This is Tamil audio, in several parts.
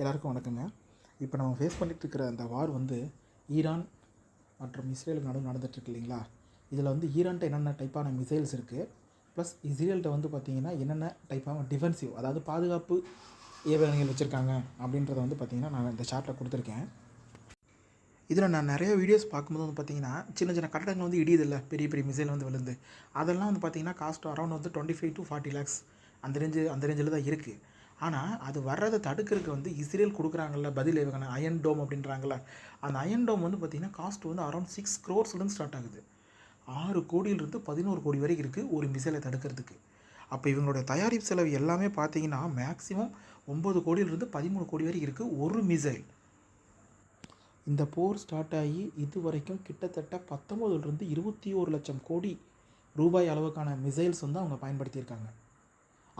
எல்லாருக்கும் வணக்கங்க. இப்போ நம்ம ஃபேஸ் பண்ணிட்டு இருக்கிற அந்த வார் வந்து ஈரான் மற்றும் இஸ்ரேலுக்கு நடுவில் நடந்துகிட்ருக்கு இல்லைங்களா? இதில் வந்து ஈரான்கிட்ட என்னென்ன டைப்பான மிசைல்ஸ் இருக்குது, ப்ளஸ் இஸ்ரேல்கிட்ட வந்து பார்த்திங்கன்னா என்னென்ன டைப்பான டிஃபென்சிவ், அதாவது பாதுகாப்பு ஏவுகணைகள் வச்சுருக்காங்க அப்படின்றத வந்து பார்த்திங்கன்னா நான் இந்த சார்ட்டில் கொடுத்துருக்கேன். இதில் நான் நிறைய வீடியோஸ் பார்க்கும்போது வந்து பார்த்திங்கன்னா சின்ன சின்ன கட்டடங்கள் வந்து இடியுதில்ல, பெரிய பெரிய மிசைல் வந்து விழுந்து, அதெல்லாம் வந்து பார்த்திங்கன்னா காஸ்ட் அரௌண்ட் வந்து 25 to 40 lakhs அந்த ரேஞ்சில் தான் இருக்குது. ஆனால் அது வர்றதை தடுக்கிறதுக்கு வந்து இஸ்ரேல் கொடுக்குறாங்கல்ல பதில் ஏவுகணை அயன் டோம் அப்படின்றாங்கல்ல, அந்த அயன் டோம் வந்து பார்த்திங்கன்னா காஸ்ட் வந்து அரௌண்ட் 6 crores ஸ்டார்ட் ஆகுது. 6 கோடியிலிருந்து 11 கோடி வரைக்கும் இருக்குது ஒரு மிசைலை தடுக்கிறதுக்கு. அப்போ இவங்களுடைய தயாரிப்பு செலவு எல்லாமே பார்த்திங்கன்னா மேக்ஸிமம் 9 கோடியிலிருந்து 13 கோடி வரைக்கும் இருக்குது ஒரு மிசைல். இந்த போர் ஸ்டார்ட் ஆகி இது வரைக்கும் கிட்டத்தட்ட 19லிருந்து 21 லட்சம் கோடி ரூபாய் அளவுக்கான மிசைல்ஸ் வந்து அவங்க பயன்படுத்தியிருக்காங்க.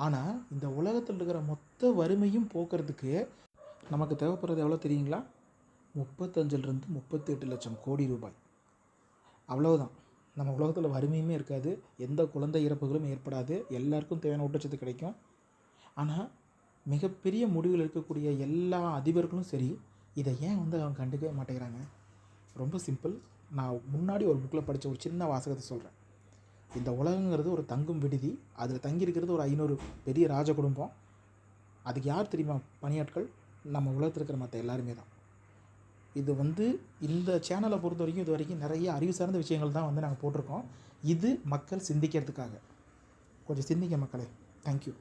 ஆனால் இந்த உலகத்தில் இருக்கிற மொத்த வறுமையும் போக்குறதுக்கு நமக்கு தேவைப்படுறது எவ்வளோ தெரியுங்களா? 35லிருந்து 38 லட்சம் கோடி ரூபாய். அவ்வளவுதான். நம்ம உலகத்தில் வறுமையுமே இருக்காது, எந்த குழந்தை இறப்புகளும் ஏற்படாது, எல்லாருக்கும் தேவையான ஊட்டச்சத்து கிடைக்கும். ஆனால் மிகப்பெரிய முடிவில் இருக்கக்கூடிய எல்லா அதிபர்களும் சரி, இதை ஏன் வந்து அவங்க கண்டுக்கவே மாட்டேங்கிறாங்க? ரொம்ப சிம்பிள். நான் முன்னாடி ஒரு புக்கில் படித்த ஒரு சின்ன வாசகத்தை சொல்கிறேன். இந்த உலகங்கிறது ஒரு தங்கும் விடுதி, அதில் தங்கியிருக்கிறது ஒரு 500 பெரிய ராஜ குடும்பம். அதுக்கு யார் தெரியுமா பணியாட்கள்? நம்ம உலகத்தில் இருக்கிற மற்ற எல்லாருமே தான். இது வந்து இந்த சேனலை பொறுத்த வரைக்கும் இது வரைக்கும் நிறைய அறிவு சார்ந்த விஷயங்கள் தான் வந்து நாங்கள் போட்டிருக்கோம். இது மக்கள் சிந்திக்கிறதுக்காக. கொஞ்சம் சிந்திங்க மக்களே. தேங்க்யூ.